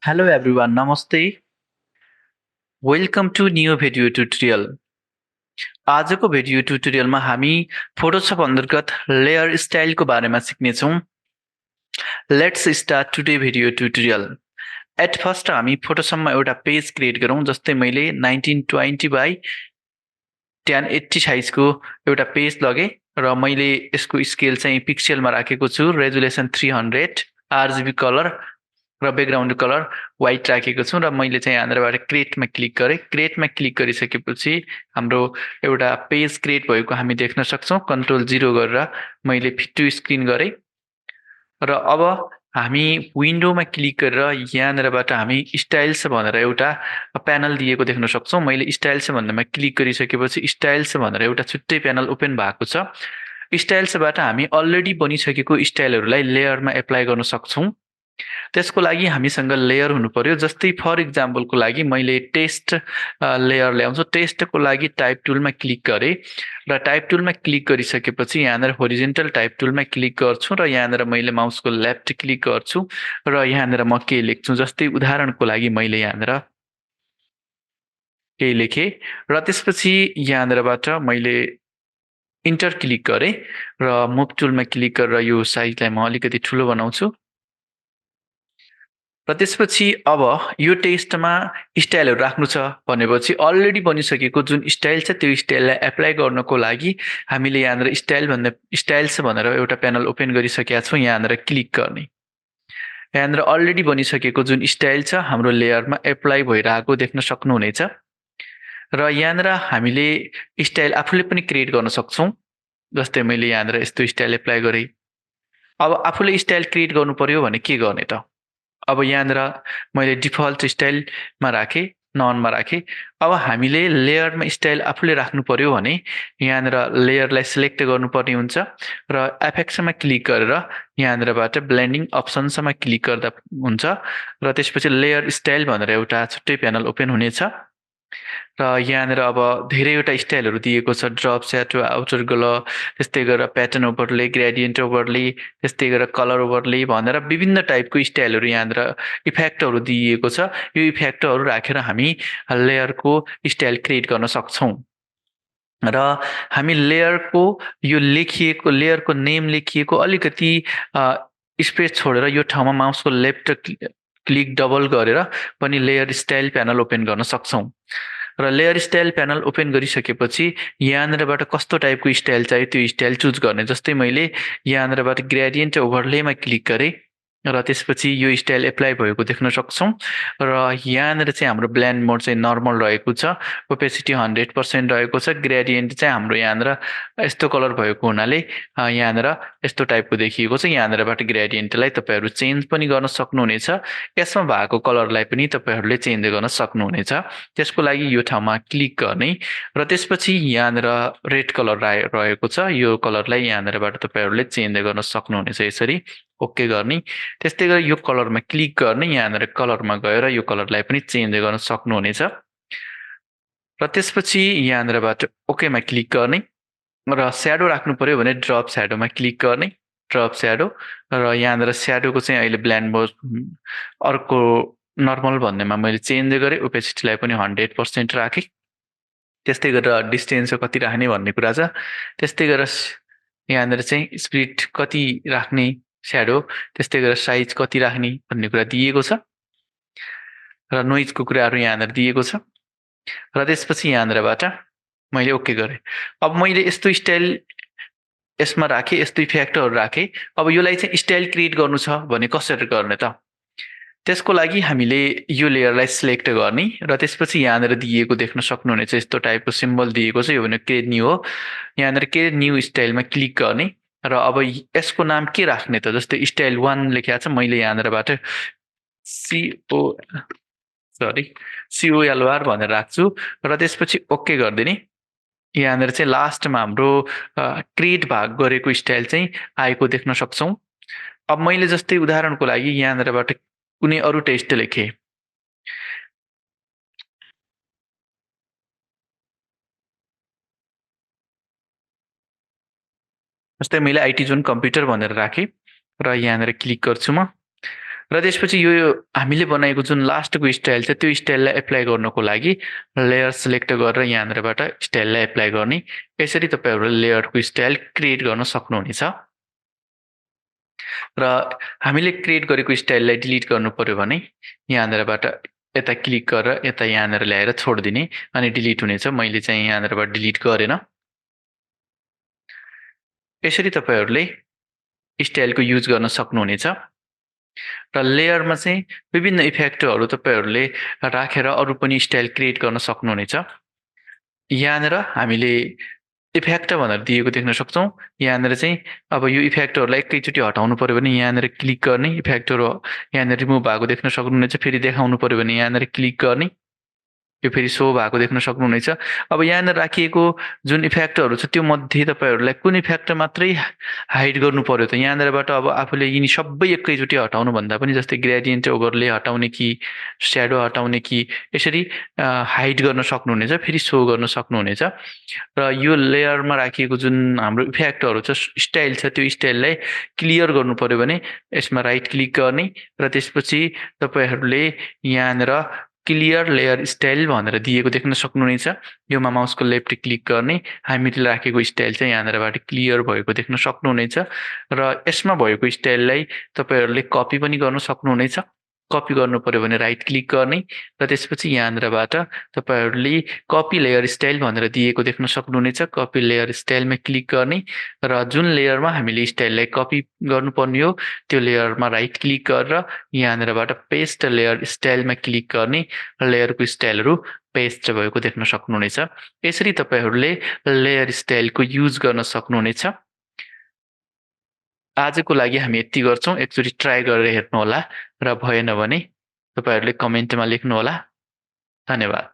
Hello everyone, Namaste. Welcome to new video tutorial. आजको video ट्युटोरियलमा हामी फोटोशप अन्तर्गत लेयर स्टाइलको बारेमा सिक्नेछौँ। Let's start today video tutorial. At first हामी फोटोशपमा एउटा पेज क्रिएट गरौँ। जस्तै मैले 1920 बाइ 1080 साइजको एउटा पेज लगेँ र मैले यसको स्केल चाहिँ पिक्सेलमा राखेको छु। रेजुलेसन 300, आरजीबी कलर र ब्याकग्राउन्ड कलर व्हाइट राखेको छु र मैले चाहिँ यहाँबाट क्रिएटमा क्लिक गरेँ। क्रिएटमा क्लिक गरिसकेपछि हाम्रो एउटा पेज क्रिएट भएको हामी देख्न सक्छौँ। कन्ट्रोल 0 गरेर मैले फिट टु स्क्रिन गरेँ र अब हामी विन्डोमा क्लिक गरेर यहाँबाट हामी स्टाइल्स भनेर एउटा प्यानल दिएको देख्न सक्छौँ। मैले स्टाइल्स भन्नेमा क्लिक गरिसकेपछि स्टाइल्स भनेर एउटा छुट्टै प्यानल ओपन भएको छ। स्टाइल्सबाट हामी अलरेडी बनिसकेको स्टाइलहरूलाई लेयरमा एप्लाई गर्न सक्छौँ। त्यसको लागि हामीसँग लेयर हुनु पर्यो। जस्तै फर इक्जाम्पलको लागि मैले टेस्ट लेयर ल्याउँछु। टेस्टको लागि टाइप टुलमा क्लिक गरेँ र टाइप टुलमा क्लिक गरिसकेपछि यहाँनिर होरिजेन्टल टाइप टुलमा क्लिक गर्छु र यहाँनिर मैले माउसको लेफ्ट क्लिक गर्छु र यहाँनिर म के लेख्छु। जस्तै उदाहरणको लागि मैले यहाँनिर केही लेखेँ र त्यसपछि यहाँनिरबाट मैले इन्टर क्लिक गरेँ र मुभ टुलमा क्लिक गरेर यो साइजलाई म अलिकति ठुलो बनाउँछु र त्यसपछि अब यो टेस्टमा स्टाइलहरू राख्नु छ भनेपछि अलरेडी बनिसकेको जुन स्टाइल छ त्यो स्टाइललाई एप्लाई गर्नको लागि हामीले यहाँनिर स्टाइल्स भनेर एउटा प्यानल ओपन गरिसकेका छौँ। यहाँनिर क्लिक गर्ने। यहाँनिर अलरेडी बनिसकेको जुन स्टाइल छ हाम्रो लेयरमा एप्लाई भइरहेको देख्न सक्नुहुनेछ र यहाँनिर हामीले स्टाइल आफूले पनि क्रिएट गर्न सक्छौँ। जस्तै मैले यहाँनिर यस्तो स्टाइल एप्लाई गरेँ। अब आफूले स्टाइल क्रिएट गर्नु पर्यो भने के गर्ने त? अब यहाँनिर मैले डिफल्ट स्टाइलमा राखेँ, ननमा राखेँ। अब हामीले लेयरमा स्टाइल आफूले राख्नु पर्यो भने यहाँनिर लेयरलाई सिलेक्ट गर्नुपर्ने हुन्छ र एफेक्ट्समा क्लिक गरेर यहाँनिरबाट ब्लेन्डिङ अप्सन्समा क्लिक गर्दा हुन्छ र त्यसपछि लेयर स्टाइल भनेर एउटा छुट्टै प्यानल ओपन हुनेछ र यहाँनिर अब धेरैवटा स्टाइलहरू दिएको छ। ड्रप स्याडो, आउटर ग्लो, त्यस्तै गरेर प्याटर्न ओभरले, ग्रेडियन्ट ओभरले, त्यस्तै गरेर कलर ओभरले भनेर विभिन्न टाइपको स्टाइलहरू यहाँनिर इफेक्टहरू दिएको छ। यो इफेक्टहरू राखेर हामी लेयरको स्टाइल क्रिएट गर्न सक्छौँ र हामी लेयरको यो लेखिएको लेयरको नेम लेखिएको अलिकति स्पेस छोडेर यो ठाउँमा माउसको लेफ्ट क्लिक डबल गरेर पनि लेयर स्टाइल प्यानल ओपन गर्न सक्छौँ र लेयर स्टाइल प्यानल ओपन गरिसकेपछि यहाँनिरबाट कस्तो टाइपको स्टाइल चाहियो त्यो स्टाइल चुज गर्ने। जस्तै मैले यहाँनिरबाट ग्रेडियन्ट ओभरलेमा क्लिक गरेँ र त्यसपछि यो स्टाइल एप्लाई भएको देख्न सक्छौँ र यहाँनिर चाहिँ हाम्रो ब्लेन्ड मोड चाहिँ नर्मल रहेको छ। ओपेसिटी 100% रहेको छ। ग्रेडियन्ट चाहिँ हाम्रो यहाँनिर यस्तो कलर भएको हुनाले यहाँनिर यस्तो टाइपको देखिएको छ। यहाँनिरबाट ग्रेडियन्टलाई तपाईँहरू चेन्ज पनि गर्न सक्नुहुनेछ। यसमा भएको कलरलाई पनि तपाईँहरूले चेन्ज गर्न सक्नुहुनेछ। त्यसको लागि यो ठाउँमा क्लिक गर्ने र त्यसपछि यहाँनिर रेड कलर रहेको छ। यो कलरलाई यहाँनिरबाट तपाईँहरूले चेन्ज गर्न सक्नुहुनेछ। यसरी ओके गर्ने। त्यस्तै गरी यो कलरमा क्लिक गर्ने। यहाँनिर कलरमा गएर यो कलरलाई पनि चेन्ज गर्न सक्नुहुनेछ र त्यसपछि यहाँनिरबाट ओकेमा क्लिक गर्ने र स्याडो राख्नु पर्यो भने ड्रप स्याडोमा क्लिक गर्ने। ड्रप स्याडो र यहाँनिर स्याडोको चाहिँ अहिले ब्लेन्ड मोड अर्को नर्मल भन्नेमा मैले चेन्ज गरेँ। ओपेसिटीलाई पनि 100% राखेँ। त्यस्तै गरेर डिस्टेन्स कति राख्ने भन्ने कुरा छ। त्यस्तै गरेर यहाँनिर चाहिँ स्पिड कति राख्ने स्याडो, त्यस्तै गरेर साइज कति राख्ने भन्ने कुरा दिएको छ र नोइजको कुराहरू यहाँनिर दिएको छ र त्यसपछि यहाँनिरबाट मैले ओके गरेँ। अब मैले यस्तो स्टाइल यसमा राखेँ, यस्तो इफेक्टहरू राखेँ। अब योलाई चाहिँ स्टाइल क्रिएट गर्नु छ भने कसरी गर्ने त? त्यसको लागि हामीले यो लेयरलाई सिलेक्ट गर्ने र त्यसपछि यहाँनिर दिएको देख्न सक्नुहुनेछ। यस्तो टाइपको सिम्बल दिएको छ। यो भने क्रिएट न्यू हो। यहाँनिर क्रिएट न्यू स्टाइलमा क्लिक गर्ने र अब यसको नाम के राख्ने त? जस्तै स्टाइल 1 लेखेको छ। मैले यहाँनिरबाट COLR भनेर राख्छु र त्यसपछि ओके गरिदिने। यहाँनिर चाहिँ लास्टमा हाम्रो क्रिएट गरेको स्टाइल चाहिँ आएको देख्न सक्छौँ। अब मैले जस्तै उदाहरणको लागि यहाँनिरबाट कुनै अरू टेस्ट लेखेँ। जस्तै मैले आइटी जोन कम्प्युटर भनेर राखेँ र यहाँनिर क्लिक गर्छु म र त्यसपछि यो हामीले बनाएको जुन लास्टको स्टाइल छ त्यो स्टाइललाई एप्लाई गर्नको लागि लेयर सिलेक्ट गरेर यहाँनिरबाट स्टाइललाई एप्लाई गर्ने। यसरी तपाईँहरूले लेयरको स्टाइल क्रिएट गर्न सक्नुहुनेछ। र हामीले क्रिएट गरेको स्टाइललाई डिलिट गर्नु पर्यो भने यहाँनिरबाट यता क्लिक गरेर यता यहाँनिर ल्याएर छोडिदिने अनि डिलिट हुनेछ। मैले चाहिँ यहाँनिरबाट डिलिट गरेन। यसरी तपाईँहरूले स्टाइलको युज गर्न सक्नुहुनेछ। र लेयरमा चाहिँ विभिन्न इफेक्टहरू तपाईँहरूले राखेर अरू पनि स्टाइल क्रिएट गर्न सक्नुहुनेछ। यहाँनिर हामीले इफेक्ट भनेर दिएको देख्न सक्छौँ। यहाँनिर चाहिँ अब यो इफेक्टहरूलाई एकैचोटि हटाउनु पर्यो भने यहाँनिर क्लिक गर्ने, इफेक्टहरू यहाँनिर रिमुभ भएको देख्न सक्नुहुनेछ। फेरि देखाउनु पर्यो भने यहाँनिर क्लिक गर्ने, यो फेरि सो भएको देख्न सक्नुहुनेछ। अब यहाँनिर राखिएको जुन इफेक्टहरू छ त्यो मध्ये तपाईँहरूलाई कुन इफेक्ट मात्रै हाइड गर्नु पर्यो त यहाँनिरबाट अब आफूले यिनी सबै एकैचोटि हटाउनु भन्दा पनि जस्तै ग्रेडियन्ट ओभरले हटाउने कि स्याडो हटाउने कि यसरी हाइड गर्न सक्नुहुनेछ, फेरि सो गर्न सक्नुहुनेछ। र यो लेयरमा राखिएको जुन हाम्रो इफेक्टहरू छ स्टाइल छ त्यो स्टाइललाई क्लियर गर्नु पर्यो भने यसमा राइट क्लिक गर्ने र त्यसपछि तपाईँहरूले यहाँनिर क्लियर लेयर स्टाइल भनेर दिएको देख्न सक्नुहुनेछ। योमा माउसको लेफ्ट क्लिक गर्ने, हामीले राखेको स्टाइल चाहिँ यहाँनिरबाट क्लियर भएको देख्न सक्नुहुनेछ। र यसमा भएको स्टाइललाई तपाईँहरूले कपी पनि गर्न सक्नुहुनेछ। कपी गर्नु पर्यो भने राइट क्लिक गर्ने र त्यसपछि यहाँनिरबाट तपाईँहरूले कपी लेयर स्टाइल भनेर दिएको देख्न सक्नुहुनेछ। कपी लेयर स्टाइलमा क्लिक गर्ने र जुन लेयरमा हामीले स्टाइललाई कपी गर्नुपर्ने हो त्यो लेयरमा राइट क्लिक गरेर यहाँनिरबाट पेस्ट लेयर स्टाइलमा क्लिक गर्ने, लेयरको स्टाइलहरू पेस्ट भएको देख्न सक्नुहुनेछ। यसरी तपाईँहरूले लेयर स्टाइलको युज गर्न सक्नुहुनेछ। आजको लागि हामी यति गर्छौँ। एकचोटि ट्राई गरेर हेर्नुहोला र भएन भने तपाईँहरूले कमेन्टमा लेख्नुहोला। धन्यवाद।